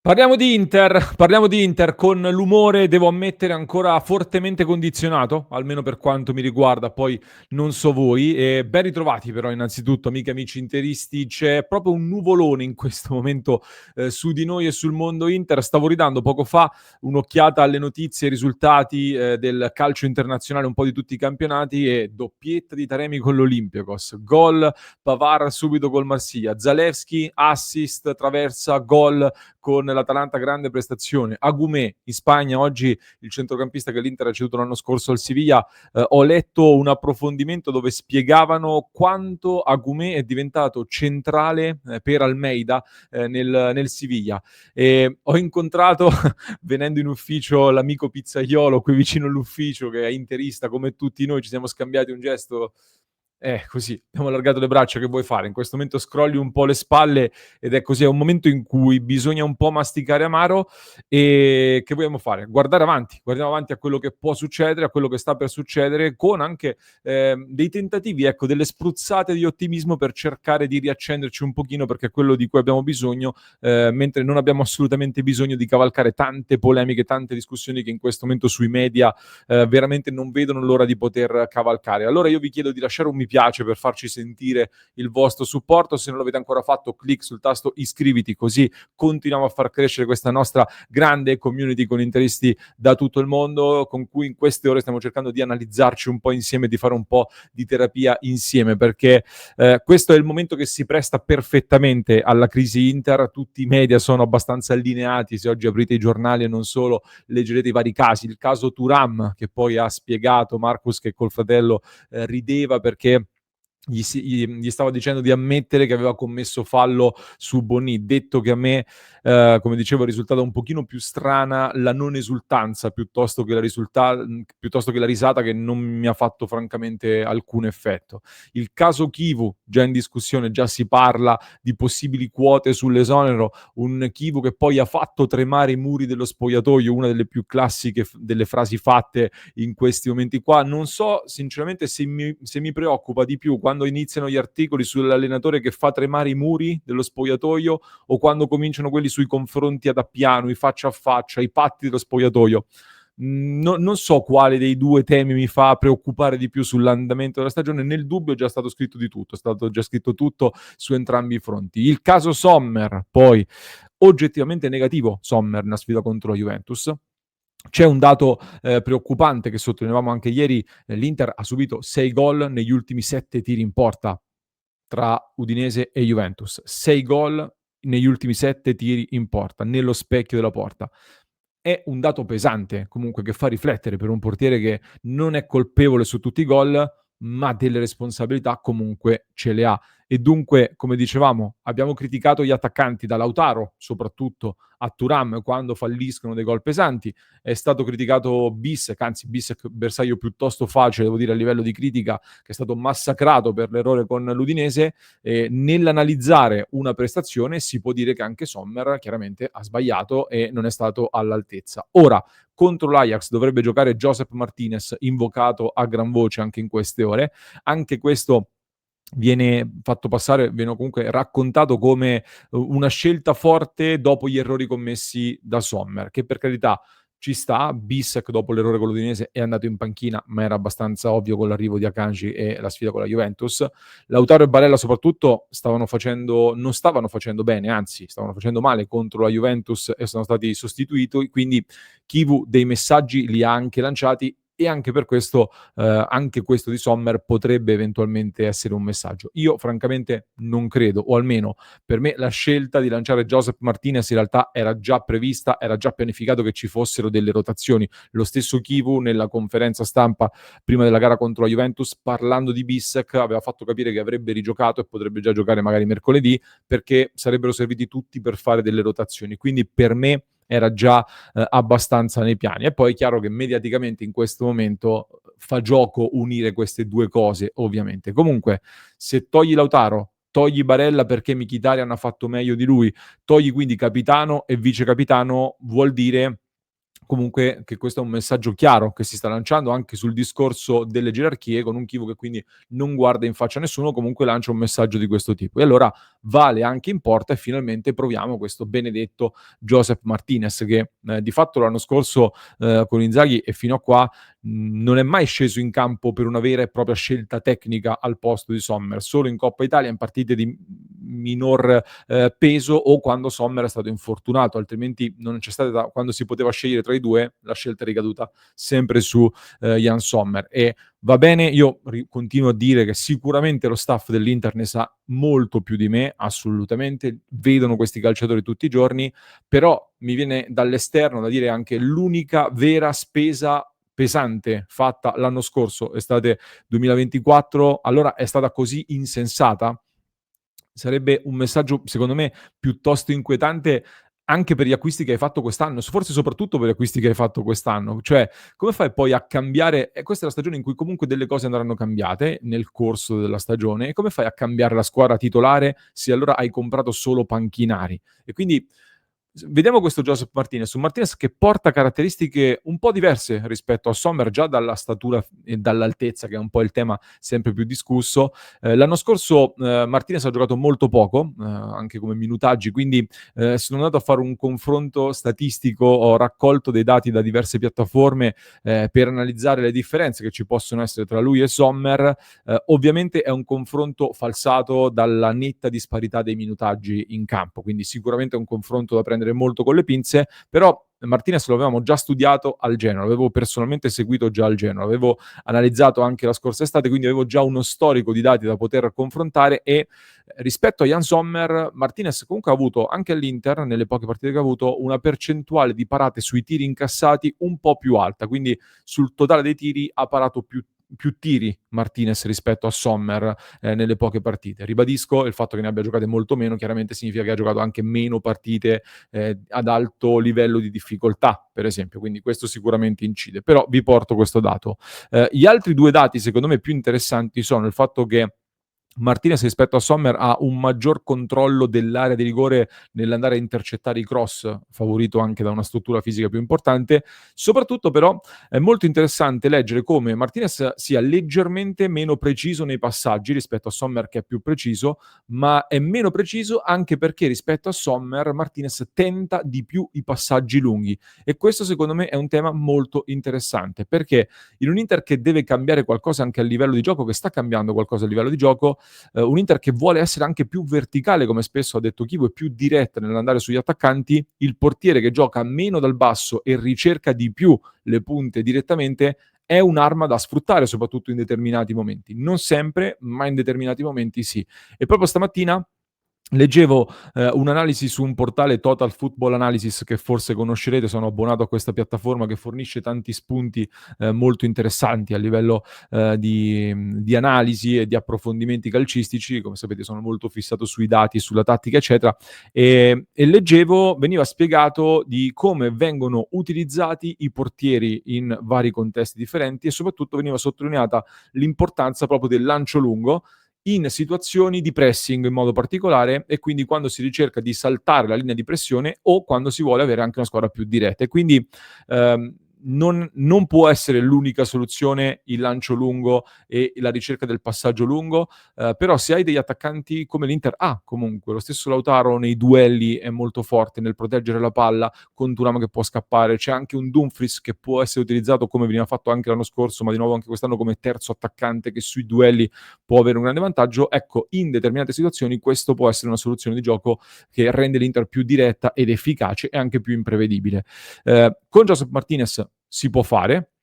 Parliamo di Inter con l'umore, devo ammettere, ancora fortemente condizionato, almeno per quanto mi riguarda, poi non so voi. E ben ritrovati però innanzitutto, amiche e amici interisti. C'è proprio un nuvolone in questo momento su di noi e sul mondo Inter. Stavo ridando poco fa un'occhiata alle notizie e ai risultati del calcio internazionale, un po' di tutti i campionati, e doppietta di Taremi con l'Olympiacos, gol Pavard subito col Marsiglia, Zalewski, assist, traversa, gol con l'Atalanta, grande prestazione. Agumé in Spagna oggi, il centrocampista che l'Inter ha ceduto l'anno scorso al Siviglia. Ho letto un approfondimento dove spiegavano quanto Agumé è diventato centrale per Almeida nel Siviglia. E ho incontrato venendo in ufficio l'amico pizzaiolo qui vicino all'ufficio, che è interista come tutti noi. Ci siamo scambiati un gesto così, abbiamo allargato le braccia, che vuoi fare? In questo momento scrolli un po' le spalle ed è così, è un momento in cui bisogna un po' masticare amaro. E che vogliamo fare? Guardare avanti, guardiamo avanti a quello che può succedere, a quello che sta per succedere, con anche dei tentativi, ecco, delle spruzzate di ottimismo per cercare di riaccenderci un pochino, perché è quello di cui abbiamo bisogno, mentre non abbiamo assolutamente bisogno di cavalcare tante polemiche, tante discussioni che in questo momento sui media veramente non vedono l'ora di poter cavalcare. Allora io vi chiedo di lasciare un mi piace per farci sentire il vostro supporto. Se non l'avete ancora fatto, clic sul tasto iscriviti, così continuiamo a far crescere questa nostra grande community con interisti da tutto il mondo, con cui in queste ore stiamo cercando di analizzarci un po' insieme, di fare un po' di terapia insieme, perché questo è il momento che si presta perfettamente alla crisi Inter. Tutti i media sono abbastanza allineati, se oggi aprite i giornali e non solo, leggerete i vari casi. Il caso Thuram, che poi ha spiegato Marcus che col fratello rideva perché gli stava dicendo di ammettere che aveva commesso fallo su Boni. Detto che a me, come dicevo, è risultata un pochino più strana la non esultanza piuttosto che piuttosto che la risata, che non mi ha fatto francamente alcun effetto. Il caso Kivu, già in discussione, già si parla di possibili quote sull'esonero. Un Kivu che poi ha fatto tremare i muri dello spogliatoio, una delle più classiche delle frasi fatte in questi momenti qua. Non so sinceramente se mi preoccupa di più quando iniziano gli articoli sull'allenatore che fa tremare i muri dello spogliatoio, o quando cominciano quelli sui confronti ad Appiano, i faccia a faccia, i patti dello spogliatoio. Non so quale dei due temi mi fa preoccupare di più sull'andamento della stagione. Nel dubbio è già stato scritto di tutto, è stato già scritto tutto su entrambi i fronti. Il caso Sommer, poi, oggettivamente negativo Sommer nella sfida contro la Juventus. C'è un dato preoccupante che sottolineavamo anche ieri: l'Inter ha subito 6 gol negli ultimi 7 tiri in porta tra Udinese e Juventus. 6 gol negli ultimi 7 tiri in porta, nello specchio della porta. È un dato pesante, comunque, che fa riflettere per un portiere che non è colpevole su tutti i gol, ma delle responsabilità comunque ce le ha. E dunque, come dicevamo, abbiamo criticato gli attaccanti, da Lautaro soprattutto a Thuram, quando falliscono dei gol pesanti. È stato criticato Bissek, anzi Bissek bersaglio piuttosto facile, devo dire, a livello di critica, che è stato massacrato per l'errore con l'Udinese. Nell'analizzare una prestazione si può dire che anche Sommer chiaramente ha sbagliato e non è stato all'altezza. Ora, contro l'Ajax dovrebbe giocare Josep Martinez, invocato a gran voce anche in queste ore. Anche questo viene fatto passare, viene comunque raccontato come una scelta forte dopo gli errori commessi da Sommer, che per carità ci sta. Bissek dopo l'errore con l'Udinese è andato in panchina, ma era abbastanza ovvio con l'arrivo di Akanji e la sfida con la Juventus. Lautaro e Barella soprattutto non stavano facendo bene, anzi stavano facendo male contro la Juventus e sono stati sostituiti, quindi Kivu dei messaggi li ha anche lanciati, e anche per questo anche questo di Sommer potrebbe eventualmente essere un messaggio. Io francamente non credo, o almeno per me la scelta di lanciare Josep Martinez in realtà era già prevista, era già pianificato che ci fossero delle rotazioni. Lo stesso Kivu nella conferenza stampa prima della gara contro la Juventus, parlando di Bissek, aveva fatto capire che avrebbe rigiocato e potrebbe già giocare magari mercoledì, perché sarebbero serviti tutti per fare delle rotazioni. Quindi per me era già abbastanza nei piani. E poi è chiaro che mediaticamente in questo momento fa gioco unire queste due cose, ovviamente. Comunque, se togli Lautaro, togli Barella perché Mkhitaryan ha fatto meglio di lui, togli quindi capitano e vice capitano, vuol dire comunque che questo è un messaggio chiaro che si sta lanciando anche sul discorso delle gerarchie, con un Kivu che quindi non guarda in faccia a nessuno, comunque lancia un messaggio di questo tipo. E allora vale anche in porta e finalmente proviamo questo benedetto Joseph Martinez che di fatto l'anno scorso con Inzaghi e fino a qua non è mai sceso in campo per una vera e propria scelta tecnica al posto di Sommer, solo in Coppa Italia in partite di minor peso o quando Sommer è stato infortunato, altrimenti non c'è stata, quando si poteva scegliere tra i due, la scelta è ricaduta sempre su Jan Sommer. E va bene, io continuo a dire che sicuramente lo staff dell'Inter ne sa molto più di me, assolutamente, vedono questi calciatori tutti i giorni, però mi viene dall'esterno da dire anche l'unica vera spesa pesante fatta l'anno scorso, estate 2024, allora è stata così insensata? Sarebbe un messaggio, secondo me, piuttosto inquietante anche per gli acquisti che hai fatto quest'anno, forse soprattutto per gli acquisti che hai fatto quest'anno. Cioè, come fai poi a cambiare questa è la stagione in cui comunque delle cose andranno cambiate nel corso della stagione, e come fai a cambiare la squadra titolare se allora hai comprato solo panchinari? E quindi vediamo questo Joseph Martinez, un Martinez che porta caratteristiche un po' diverse rispetto a Sommer, già dalla statura e dall'altezza, che è un po' il tema sempre più discusso. L'anno scorso Martinez ha giocato molto poco, anche come minutaggi, quindi sono andato a fare un confronto statistico, ho raccolto dei dati da diverse piattaforme per analizzare le differenze che ci possono essere tra lui e Sommer. Ovviamente è un confronto falsato dalla netta disparità dei minutaggi in campo, quindi sicuramente è un confronto da prendere molto con le pinze, però Martinez lo avevamo già studiato al Genoa, l'avevo personalmente seguito già al Genoa, l'avevo analizzato anche la scorsa estate, quindi avevo già uno storico di dati da poter confrontare e rispetto a Jan Sommer, Martinez comunque ha avuto anche all'Inter, nelle poche partite che ha avuto, una percentuale di parate sui tiri incassati un po' più alta, quindi sul totale dei tiri ha parato più tiri Martinez rispetto a Sommer nelle poche partite. Ribadisco il fatto che ne abbia giocate molto meno, chiaramente significa che ha giocato anche meno partite ad alto livello di difficoltà, per esempio, quindi questo sicuramente incide, però vi porto questo dato. Gli altri due dati secondo me più interessanti sono il fatto che Martinez rispetto a Sommer ha un maggior controllo dell'area di rigore nell'andare a intercettare i cross, favorito anche da una struttura fisica più importante. Soprattutto però è molto interessante leggere come Martinez sia leggermente meno preciso nei passaggi rispetto a Sommer che è più preciso, ma è meno preciso anche perché rispetto a Sommer Martinez tenta di più i passaggi lunghi, e questo secondo me è un tema molto interessante, perché in un Inter che deve cambiare qualcosa anche a livello di gioco, che sta cambiando qualcosa a livello di gioco, un Inter che vuole essere anche più verticale, come spesso ha detto Chivo, e più diretta nell'andare sugli attaccanti, il portiere che gioca meno dal basso e ricerca di più le punte direttamente è un'arma da sfruttare, soprattutto in determinati momenti. Non sempre, ma in determinati momenti sì. E proprio stamattina leggevo un'analisi su un portale, Total Football Analysis, che forse conoscerete, sono abbonato a questa piattaforma che fornisce tanti spunti molto interessanti a livello di analisi e di approfondimenti calcistici. Come sapete sono molto fissato sui dati, sulla tattica eccetera, e leggevo, veniva spiegato di come vengono utilizzati i portieri in vari contesti differenti e soprattutto veniva sottolineata l'importanza proprio del lancio lungo in situazioni di pressing in modo particolare, e quindi quando si ricerca di saltare la linea di pressione o quando si vuole avere anche una squadra più diretta. E quindi non può essere l'unica soluzione il lancio lungo e la ricerca del passaggio lungo, però se hai degli attaccanti come l'Inter comunque lo stesso Lautaro nei duelli è molto forte nel proteggere la palla, con Thuram che può scappare, c'è anche un Dumfries che può essere utilizzato come veniva fatto anche l'anno scorso, ma di nuovo anche quest'anno come terzo attaccante che sui duelli può avere un grande vantaggio. Ecco, in determinate situazioni questo può essere una soluzione di gioco che rende l'Inter più diretta ed efficace e anche più imprevedibile. Con Joseph Martinez si può fare.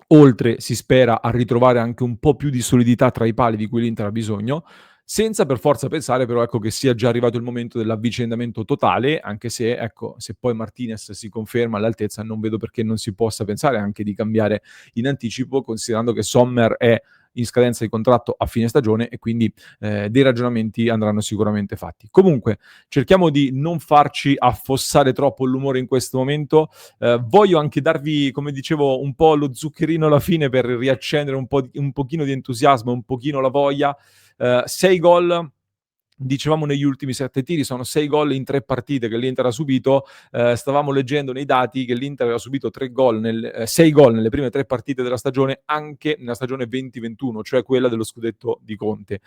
Oltre, si spera, a ritrovare anche un po' più di solidità tra i pali di cui l'Inter ha bisogno, senza per forza pensare però ecco, che sia già arrivato il momento dell'avvicendamento totale, anche se ecco, se poi Martinez si conferma all'altezza non vedo perché non si possa pensare anche di cambiare in anticipo, considerando che Sommer è in scadenza di contratto a fine stagione e quindi dei ragionamenti andranno sicuramente fatti. Comunque cerchiamo di non farci affossare troppo l'umore in questo momento. Voglio anche darvi, come dicevo, un po' lo zuccherino alla fine per riaccendere un pochino di entusiasmo, un pochino la voglia. 6 gol dicevamo negli ultimi 7 tiri, sono 6 gol in 3 partite che l'Inter ha subito. Stavamo leggendo nei dati che l'Inter aveva subito 6 gol nelle prime 3 partite della stagione, anche nella stagione 2021, cioè quella dello scudetto di Conte.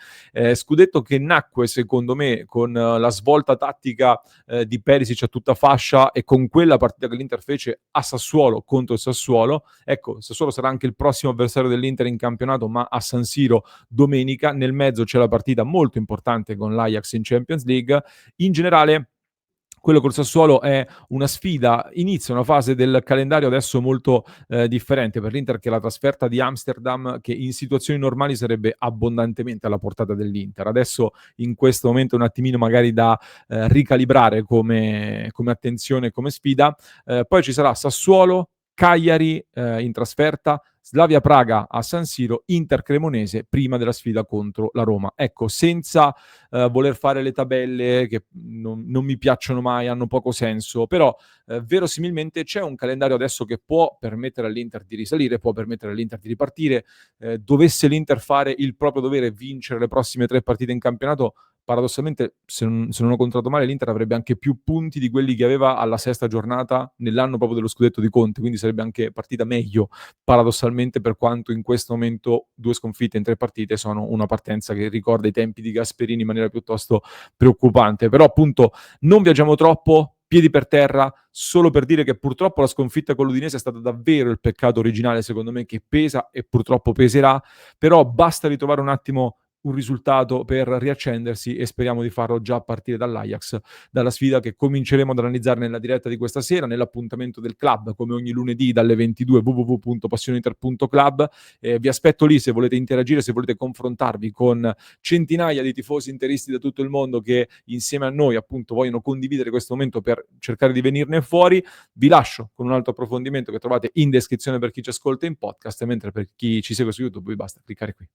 Scudetto che nacque secondo me con la svolta tattica di Perisic a tutta fascia e con quella partita che l'Inter fece a Sassuolo contro il Sassuolo. Ecco, Sassuolo sarà anche il prossimo avversario dell'Inter in campionato, ma a San Siro domenica. Nel mezzo c'è la partita molto importante con l'Ajax in Champions League. In generale quello col Sassuolo è una sfida, inizia una fase del calendario adesso molto differente per l'Inter, che è la trasferta di Amsterdam, che in situazioni normali sarebbe abbondantemente alla portata dell'Inter. Adesso in questo momento è un attimino magari da ricalibrare come attenzione, come sfida. Poi ci sarà Sassuolo, Cagliari in trasferta, Slavia Praga a San Siro, Inter Cremonese prima della sfida contro la Roma. Ecco, senza voler fare le tabelle che non mi piacciono mai, hanno poco senso, però verosimilmente c'è un calendario adesso che può permettere all'Inter di risalire, può permettere all'Inter di ripartire. Dovesse l'Inter fare il proprio dovere e vincere le prossime 3 partite in campionato, paradossalmente, se non ho contato male, l'Inter avrebbe anche più punti di quelli che aveva alla 6ª giornata nell'anno proprio dello scudetto di Conte, quindi sarebbe anche partita meglio paradossalmente, per quanto in questo momento 2 sconfitte in 3 partite sono una partenza che ricorda i tempi di Gasperini in maniera piuttosto preoccupante. Però appunto non viaggiamo troppo, piedi per terra, solo per dire che purtroppo la sconfitta con l'Udinese è stata davvero il peccato originale, secondo me, che pesa e purtroppo peserà, però basta ritrovare un attimo un risultato per riaccendersi e speriamo di farlo già a partire dall'Ajax, dalla sfida che cominceremo ad analizzare nella diretta di questa sera, nell'appuntamento del club, come ogni lunedì dalle 22, www.passioneinter.club. Vi aspetto lì se volete interagire, se volete confrontarvi con centinaia di tifosi interisti da tutto il mondo che insieme a noi appunto vogliono condividere questo momento per cercare di venirne fuori. Vi lascio con un altro approfondimento che trovate in descrizione per chi ci ascolta in podcast, mentre per chi ci segue su YouTube vi basta cliccare qui.